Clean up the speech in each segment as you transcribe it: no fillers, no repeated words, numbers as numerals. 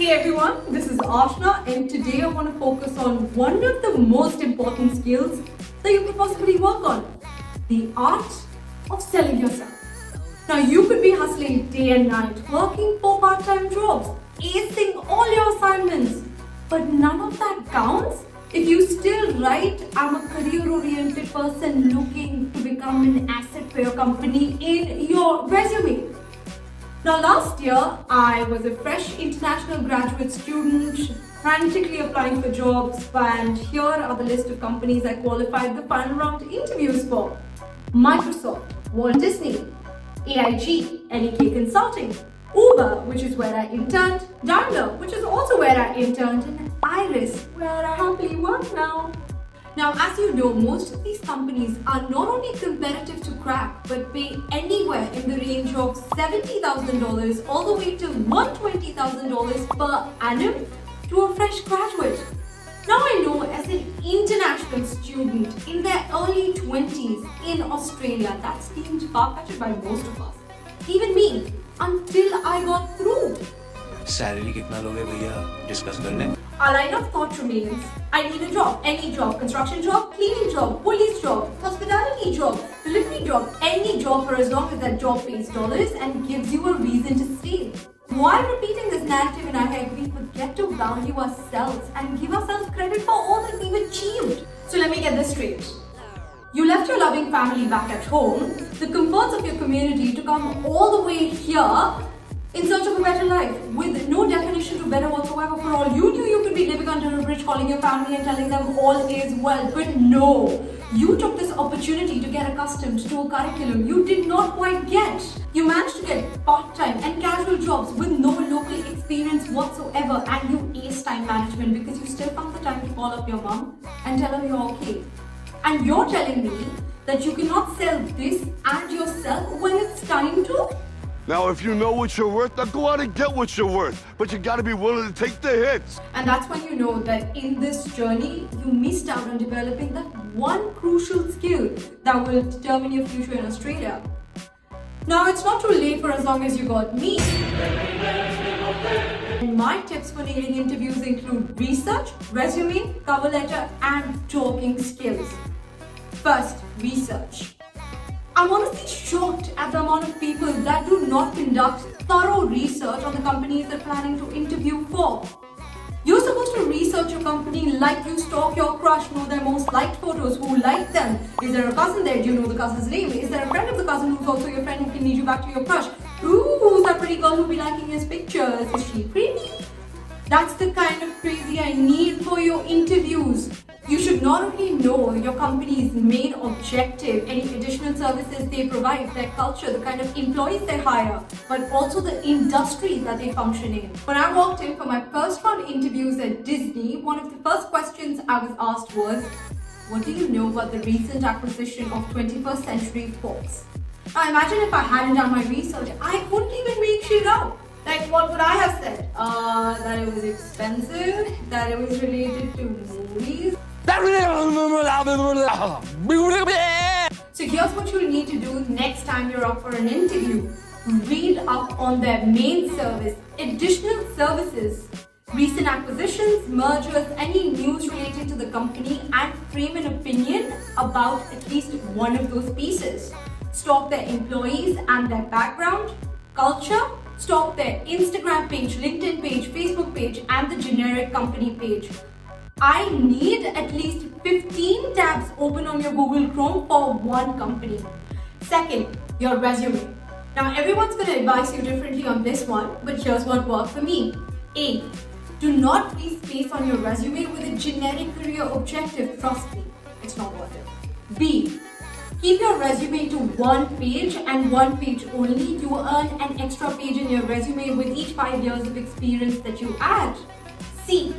Hey everyone, this is Ashna and today I want to focus on one of the most important skills that you could possibly work on. The art of selling yourself. Now you could be hustling day and night, working 4 part-time jobs, acing all your assignments, but none of that counts if you still write, I'm a career-oriented person looking to become an asset for your company in your resume. Now last year, I was a fresh international graduate student, frantically applying for jobs, and here are the list of companies I qualified the final round interviews for. Microsoft, Walt Disney, AIG, NEK Consulting, Uber, which is where I interned, Daimler, which is also where I interned, and Iris, where I happily work now. Now, as you know, most of these companies are not only competitive to crack, but pay anywhere in the range of $70,000 all the way to $120,000 per annum to a fresh graduate. Now I know as an international student in their early 20s in Australia, that seemed far-fetched by most of us. Even me, until I got through. Salary कितना लोगे भैया discuss करने Our line of thought remains, I need a job, any job, construction job, cleaning job, police job, hospitality job, delivery job, any job for as long as that job pays dollars and gives you a reason to stay. While repeating this narrative in our head, we forget to value ourselves and give ourselves credit for all that we've achieved. So let me get this straight. You left your loving family back at home, the comforts of your community to come all the way here in search of a better life, with no definition to better whatsoever. For all you knew, you could be living under a bridge, calling your family and telling them all is well. But no, you took this opportunity to get accustomed to a curriculum you did not quite get. You managed to get part-time and casual jobs with no local experience whatsoever, and you aced time management because you still found the time to call up your mom and tell her you're okay. And you're telling me that you cannot sell this and yourself when it's time to? Now, if you know what you're worth, now go out and get what you're worth. But you gotta be willing to take the hits. And that's when you know that in this journey, you missed out on developing that one crucial skill that will determine your future in Australia. Now, it's not too late for as long as you got me. And my tips for nailing interviews include research, resume, cover letter, and talking skills. First, research. I'm honestly shocked at the amount of people that do not conduct thorough research on the companies they're planning to interview for. You're supposed to research your company like you stalk your crush, know their most liked photos, who like them. Is there a cousin there? Do you know the cousin's name? Is there a friend of the cousin who's also your friend who can lead you back to your crush? Ooh, who's that pretty girl who'll be liking his pictures? Is she pretty? That's the kind of crazy I need for your interviews. You should not only know your company's main objective, any additional services they provide, their culture, the kind of employees they hire, but also the industry that they function in. When I walked in for my first round interviews at Disney, one of the first questions I was asked was, what do you know about the recent acquisition of 21st Century Fox? Now imagine if I hadn't done my research, I couldn't even make shit up. Like, what would I have said? That it was expensive, that it was related to movies. So here's what you'll need to do next time you're up for an interview. Read up on their main service, additional services, recent acquisitions, mergers, any news related to the company, and frame an opinion about at least one of those pieces. Stalk their employees and their background, culture, stalk their Instagram page, LinkedIn page, Facebook page, and the generic company page. I need at least 15 tabs open on your Google Chrome for one company. Second, your resume. Now everyone's going to advise you differently on this one, but here's what worked for me. A, do not leave space on your resume with a generic career objective. Trust me, it's not worth it. B, keep your resume to one page and one page only. You earn an extra page in your resume with each 5 years of experience that you add. C,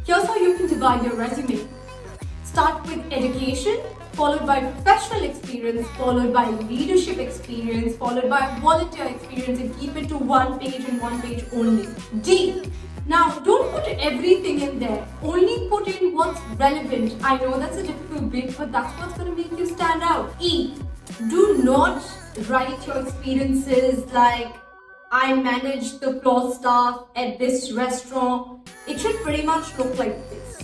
here's how you can divide your resume. Start with education, followed by professional experience, followed by leadership experience, followed by volunteer experience, and keep it to one page and one page only. D, now don't put everything in there. Only put in what's relevant. I know that's a difficult bit, but that's what's going to make you stand out. E, do not write your experiences like I manage the floor staff at this restaurant. It should pretty much look like this.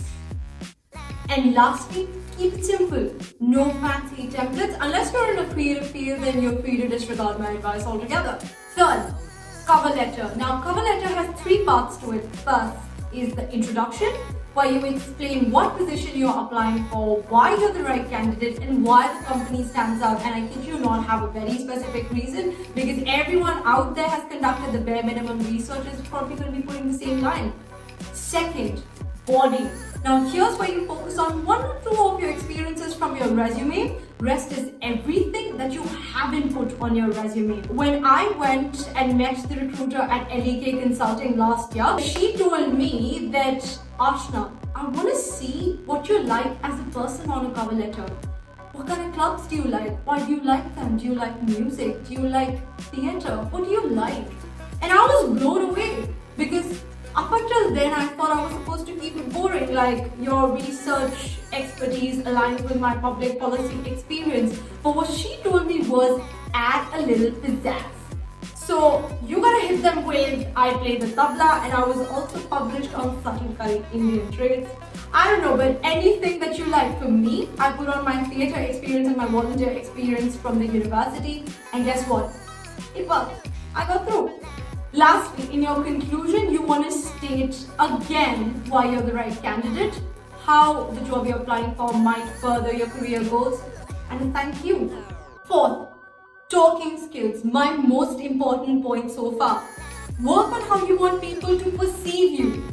And lastly, keep it simple. No fancy templates. Unless you're in a creative field, then you're free to disregard my advice altogether. Third, cover letter. Now, cover letter has 3 parts to it. First is the introduction, where you explain what position you're applying for, why you're the right candidate, and why the company stands out. And I kid you not, have a very specific reason, because everyone out there has conducted the bare minimum research, is probably going to be putting the same line. Second, body. Now here's where you focus on 1 or 2 of your experiences from your resume. Rest is everything that you haven't put on your resume. When I went and met the recruiter at LEK Consulting last year, she told me that, Ashna, I want to see what you're like as a person on a cover letter. What kind of clubs do you like? Why do you like them? Do you like music? Do you like theatre? What do you like? And I was blown away, because up until then, I thought I was supposed to keep it boring, like your research expertise aligned with my public policy experience. But what she told me was add a little pizzazz. So you gotta hit them with, I play the tabla, and I was also published on Subtle Curry Indian Traits. I don't know, but anything that you like. For me, I put on my theatre experience and my volunteer experience from the university, and guess what? It worked. I got through. Lastly, in your conclusion, you want to state again why you're the right candidate, how the job you're applying for might further your career goals, and a thank you. Fourth, talking skills, my most important point so far. Work on how you want people to perceive you.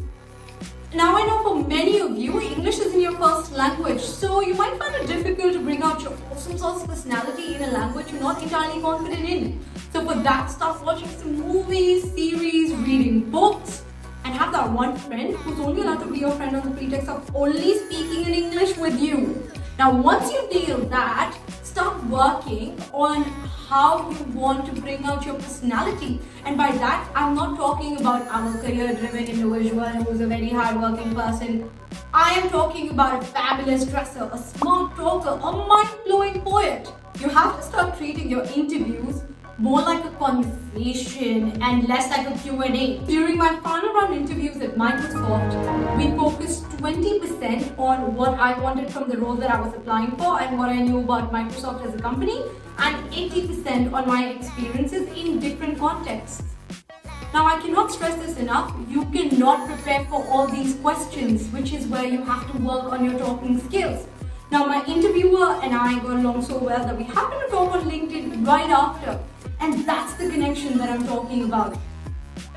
Now I know for many of you, English isn't your first language, so you might find it difficult to bring out your awesome sauce personality in a language you're not entirely confident in. So for that, start watching some movies, series, reading books, and have that one friend who's only allowed to be your friend on the pretext of only speaking in English with you. Now once you nail that, start working on how you want to bring out your personality. And by that, I'm not talking about I'm a career-driven individual who's a very hard-working person. I am talking about a fabulous dresser, a smart talker, a mind-blowing poet. You have to start treating your interviews more like a conversation and less like a Q&A. During my final round interviews at Microsoft, we focused 20% on what I wanted from the role that I was applying for and what I knew about Microsoft as a company, and 80% on my experiences in different contexts. Now I cannot stress this enough, you cannot prepare for all these questions, which is where you have to work on your talking skills. Now my interviewer and I got along so well that we happened to talk on LinkedIn right after. And that's the connection that I'm talking about.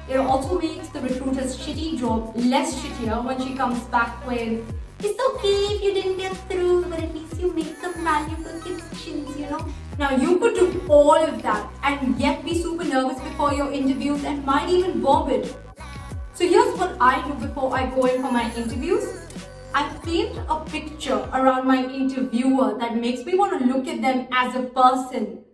It also makes the recruiter's shitty job less shittier when she comes back with, it's okay if you didn't get through, but at least you made some valuable connections, you know. Now you could do all of that and yet be super nervous before your interviews and might even bomb it. So here's what I do before I go in for my interviews. I paint a picture around my interviewer that makes me want to look at them as a person,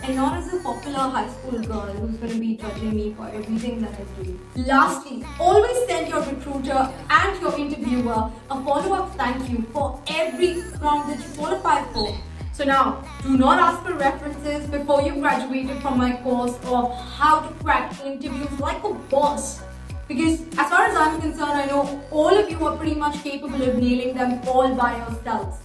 and not as a popular high school girl who's going to be judging me for everything that I do. Lastly, always send your recruiter and your interviewer a follow-up thank you for every round that you qualified for. So now, do not ask for references before you graduated from my course of how to crack interviews like a boss. Because as far as I'm concerned, I know all of you are pretty much capable of nailing them all by yourselves.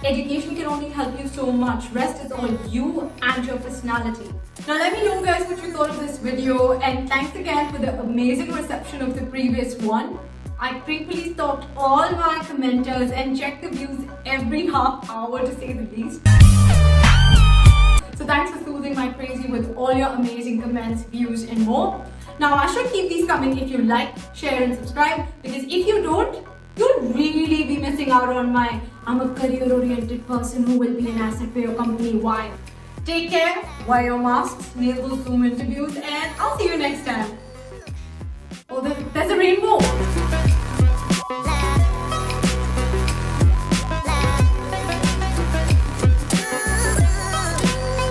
Education can only help you so much. Rest is all you and your personality. Now let me know guys what you thought of this video, and thanks again for the amazing reception of the previous one. I creepily stalked all my commenters and checked the views every half hour to say the least. So thanks for soothing my crazy with all your amazing comments, views and more. Now I should keep these coming if you like, share and subscribe, because if you don't, you'll really be missing out on my I'm a career-oriented person who will be an asset for your company vibe. Take care, wear your masks, nail those Zoom interviews, and I'll see you next time.